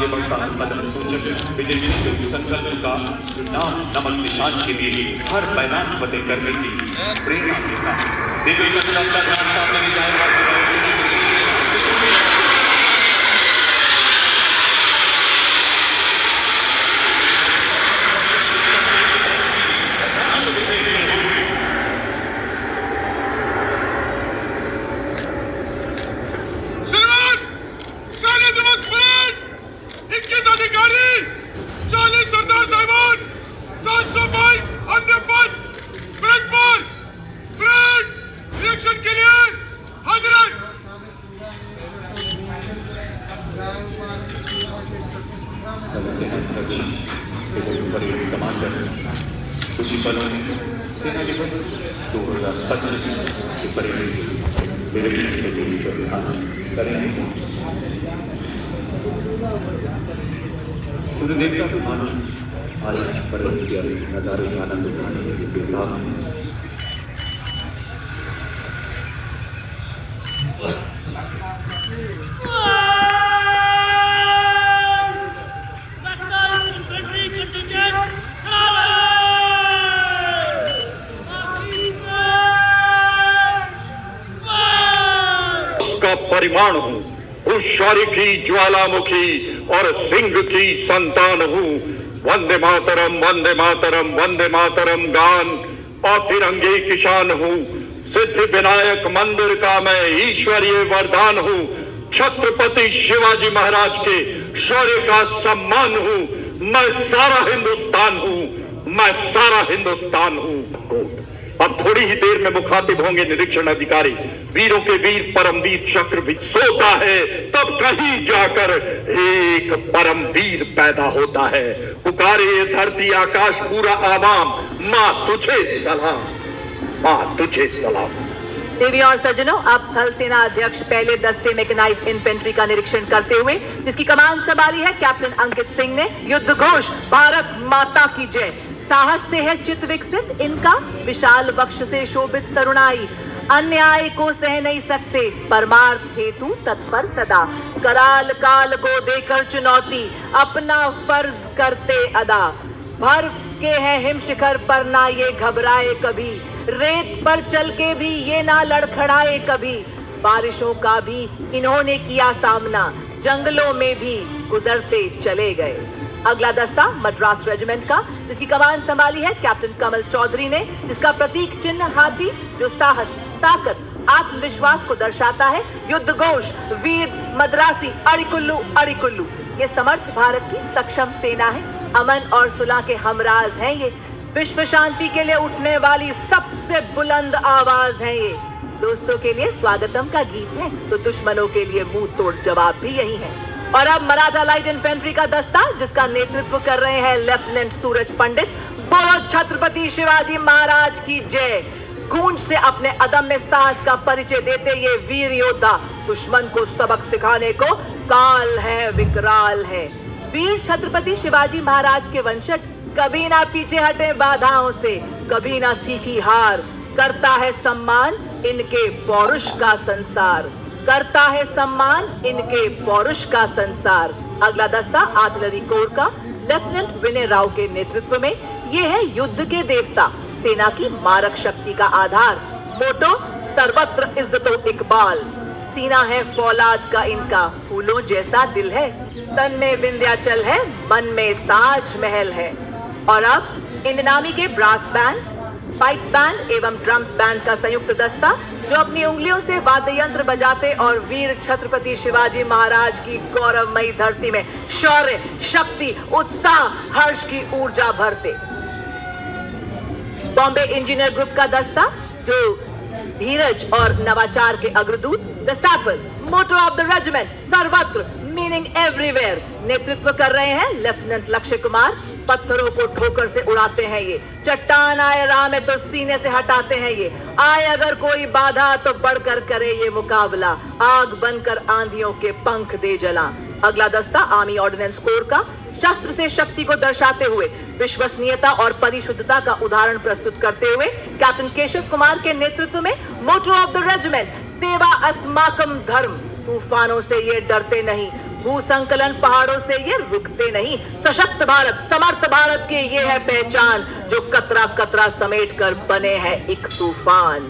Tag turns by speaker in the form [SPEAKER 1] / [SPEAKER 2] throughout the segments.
[SPEAKER 1] आगे बढ़ता कदम सूचक विदेशी संकल्प का जो नाम नमक निशान के लिए हर मैदान फतेह करने की प्रेरणा देता है। दिव्य चंद्र अपना ध्यान सामने ले जाएगा। कमांडर कुछ पलों में सेना दिवस 2025 की परेड के लिए प्रस्थान करेंगे। उन्हें देखकर मानो आज परेड के नजारे का आनंद उठाने के लिए बेताब हैं।
[SPEAKER 2] परिमाण हूँ, उस शौर्य की ज्वालामुखी और सिंह की संतान हूँ। वंदे मातरम वंदे मातरम वंदे मातरम गान और तिरंगे की शान हूँ। सिद्धि विनायक मंदिर का मैं ईश्वरीय वरदान हूँ। छत्रपति शिवाजी महाराज के शौर्य का सम्मान हूँ। मैं सारा हिंदुस्तान हूँ, मैं सारा हिंदुस्तान हूँ। अब थोड़ी ही देर में मुखातिब होंगे निरीक्षण अधिकारी। वीरों के वीर परमवीर चक्र भी सोता है, तब कहीं जाकर एक परमवीर पैदा होता है। पुकारे ये धरती आकाश पूरा आवाम, माँ तुझे सलाम, माँ तुझे सलाम।
[SPEAKER 3] देवी और सज्जनों, अब थल सेना अध्यक्ष पहले दस्ते मैकेनाइज्ड इन्फेंट्री का निरीक्षण करते हुए, जिसकी कमान संभाली है कैप्टन अंकित सिंह ने, युद्ध घोष भारत माता की जय। साहस से है चित्त विकसित इनका, विशाल वक्ष से शोभित तरुणाई। अन्याय को सह नहीं सकते, परमार्थ हेतु तत्पर सदा। कराल काल को देकर चुनौती, अपना फर्ज करते अदा। भर के है हिम शिखर पर ना ये घबराए कभी, रेत पर चल के भी ये ना लड़खड़ाए कभी। बारिशों का भी इन्होंने किया सामना, जंगलों में भी गुजरते चले गए। अगला दस्ता मद्रास रेजिमेंट का, जिसकी कमान संभाली है कैप्टन कमल चौधरी ने, जिसका प्रतीक चिन्ह हाथी जो साहस, ताकत, आत्मविश्वास को दर्शाता है। युद्ध घोष वीर मद्रासी अड़िकुल्लू अड़िकुल्लू। ये समर्थ भारत की सक्षम सेना है, अमन और सुलह के हमराज हैं ये। विश्व शांति के लिए उठने वाली सबसे बुलंद आवाज है ये। दोस्तों के लिए स्वागतम का गीत है, तो दुश्मनों के लिए मुंह तोड़ जवाब भी यही है। और अब मराठा लाइट इन्फेंट्री का दस्ता, जिसका नेतृत्व कर रहे हैं लेफ्टिनेंट सूरज पंडित। बोलो छत्रपति शिवाजी महाराज की जय। गूंज से अपने अदम्य साहस का परिचय देते ये वीर योद्धा दुश्मन को सबक सिखाने को काल है, विकराल है। वीर छत्रपति शिवाजी महाराज के वंशज कभी ना पीछे हटे बाधाओं से, कभी ना सीखी हार। करता है सम्मान इनके पौरुष का संसार, करता है सम्मान इनके पौरुष का संसार। अगला दस्ता आर्टिलरी कोर का लेफ्टिनेंट विनय राव के नेतृत्व में। ये है युद्ध के देवता, सेना की मारक शक्ति का आधार। मोटो सर्वत्र इज्जतो इकबाल। सीना है फौलाद का इनका, फूलों जैसा दिल है। तन में विंध्याचल है, मन में ताज महल है। और अब इंडियन आर्मी के ब्रास बैंड, पाइप्स बैंड एवं ड्रम्स बैंड का संयुक्त दस्ता, जो अपनी उंगलियों से वाद्य यंत्र बजाते और वीर छत्रपति शिवाजी महाराज की गौरवमयी धरती में शौर्य, शक्ति, उत्साह, हर्ष की ऊर्जा भरते। बॉम्बे इंजीनियर ग्रुप का दस्ता, जो धीरज और नवाचार के अग्रदूत, the sappers, motto of the regiment, सर्वत्र मीनिंग एवरीवेयर, नेतृत्व कर रहे हैं लेफ्टिनेंट लक्ष्य कुमार। पत्थरों को ठोकर से उड़ाते हैं ये, चट्टान आए राह में तो सीने से हटाते हैं ये। आए अगर कोई बाधा तो बढ़कर करे ये मुकाबला, आग बनकर आंधियों के पंख दे जला। अगला दस्ता आर्मी ऑर्डिनेंस कोर का, शस्त्र से शक्ति को दर्शाते हुए विश्वसनीयता और परिशुद्धता का उदाहरण प्रस्तुत करते हुए कैप्टन केशव कुमार के नेतृत्व में मोटो ऑफ द रेजिमेंट, सेवा अस्माकम धर्म। तूफानों से ये डरते नहीं, भूसंकलन पहाड़ों से ये रुकते नहीं। सशक्त भारत, समर्थ भारत की ये है पहचान, जो कतरा कतरा समेट कर बने हैं एक तूफान।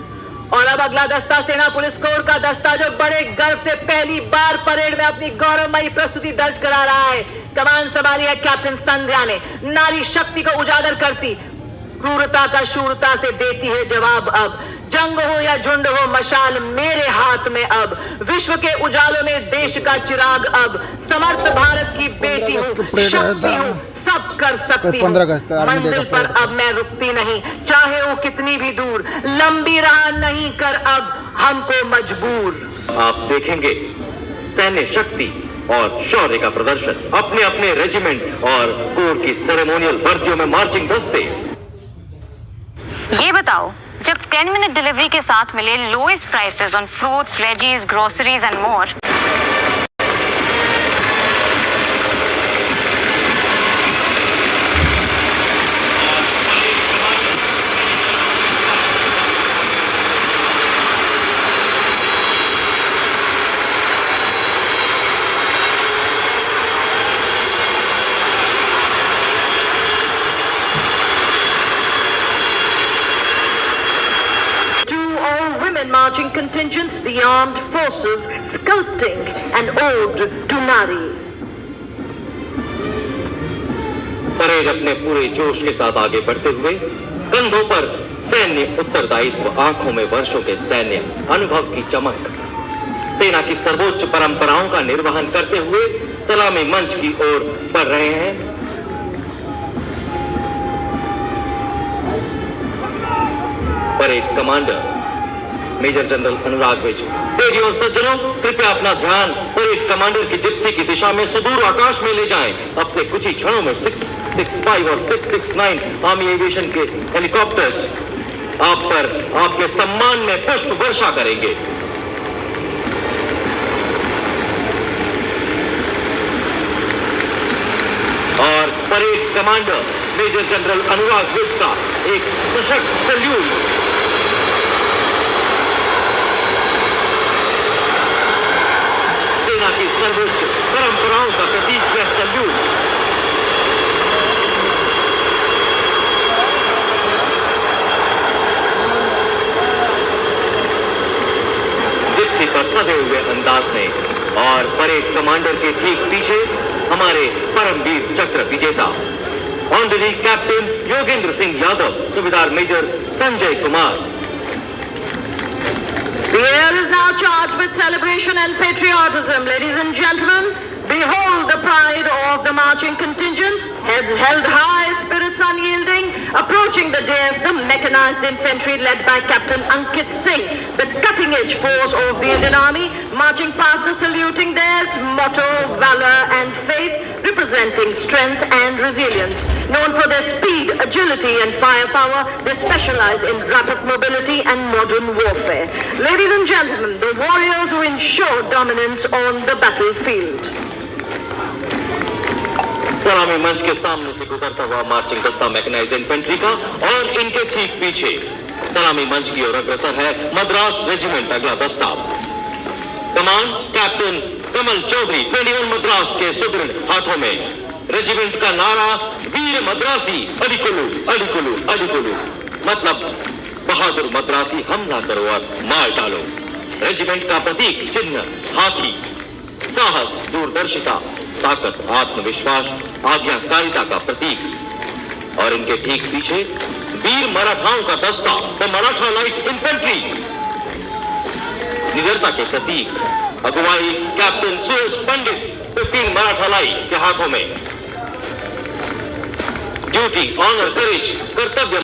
[SPEAKER 3] और अब अगला दस्ता सेना पुलिस कोर का दस्ता, जो बड़े गर्व से पहली बार परेड में अपनी गौरवमयी प्रस्तुति दर्ज करा रहा है। कमान संभाली है कैप्टन संध्या ने। नारी शक्ति को उजागर करती, क्रूरता का शूरता से देती है जवाब। अब जंग हो या झुंड हो, मशाल मेरे हाथ में अब। विश्व के उजालों में देश का चिराग अब। समर्थ भारत की बेटी हूँ, शक्ति हूँ, सब कर सकती हूँ। मंजिल पर अब मैं रुकती नहीं, चाहे वो कितनी भी दूर। लंबी राह नहीं कर अब हमको मजबूर।
[SPEAKER 2] आप देखेंगे सैन्य शक्ति और शौर्य का प्रदर्शन। अपने अपने रेजिमेंट और कोर की सेरेमोनियल वर्दियों में मार्चिंग दस्ते।
[SPEAKER 4] ये बताओ, जब 10-minute डिलीवरी के साथ मिले lowest prices on fruits, veggies, groceries and more,
[SPEAKER 3] marching contingents, the armed forces, sculpting an ode to Nari.
[SPEAKER 2] Parade अपने पूरे जोश के साथ आगे बढ़ते हुए, कंधों पर सैन्य उत्तरदायित्व, आंखों में वर्षों के सैन्य अनुभव की चमक, सेना की सर्वोच्च परंपराओं का निर्वहन करते हुए सलामी मंच की ओर बढ़ रहे हैं। परेड कमांडर मेजर जनरल अनुराग विज। बेटियों और सज्जनों, कृपया अपना ध्यान परेड कमांडर की जिप्सी की दिशा में सुदूर आकाश में ले जाएं। अब से कुछ ही क्षणों में 665 और 669 आर्मी एविएशन के हेलीकॉप्टर्स आप पर आपके सम्मान में पुष्प वर्षा करेंगे। और परेड कमांडर मेजर जनरल अनुराग विज का एक सशक्त सैल्यूट। की सर्वोच्च परंपराओं का प्रतीक है सैल्यूट। जिप्सी पर सधे हुए अंदाज में और परेड कमांडर के ठीक पीछे हमारे परमवीर चक्र विजेता honorary captain Yogendra Singh Yadav, Subedar major Sanjay Kumar.
[SPEAKER 3] The air is now charged with celebration and patriotism. Ladies and gentlemen, behold the pride of the marching contingents, heads held high, spirits unyielding, approaching the dais, the mechanized infantry led by Captain Ankit Singh, the cutting-edge force of the Indian Army, marching past the saluting dais, motto, valor and faith, representing strength and resilience. Known for their speed, agility and firepower, they specialize in rapid mobility and modern warfare. Ladies and gentlemen, the warriors who ensure dominance on the battlefield.
[SPEAKER 2] सलामी मंच के सामने से गुजरता हुआ marching दस्ता mechanised infantry का और इनके ठीक पीछे सलामी मंच की ओर अग्रसर है मद्रास रेजिमेंट अगला दस्ता। कमान कैप्टन कमल चौधरी 21 मद्रास के सुदृढ़ हाथों में। रेजिमेंट का नारा वीर मद्रासी अडिकुलू अडिकुलू अडिकुलू, मतलब बहादुर मद्रासी हमला करो और मार डालो। रेजिमेंट का प्रतीक चिन्ह हाथी, साहस, दूरदर्शिता, ताकत, आत्मविश्वास, आज्ञाकारिता का प्रतीक। और इनके ठीक पीछे वीर मराठाओं का दस्ता, द मराठा लाइट इन्फेंट्री, निडरता के प्रतीक। अगुवाई कैप्टन सूरज पंडित 15 मराठा लाइट के हाथों में। ड्यूटी, ऑनर, करेज, कर्तव्य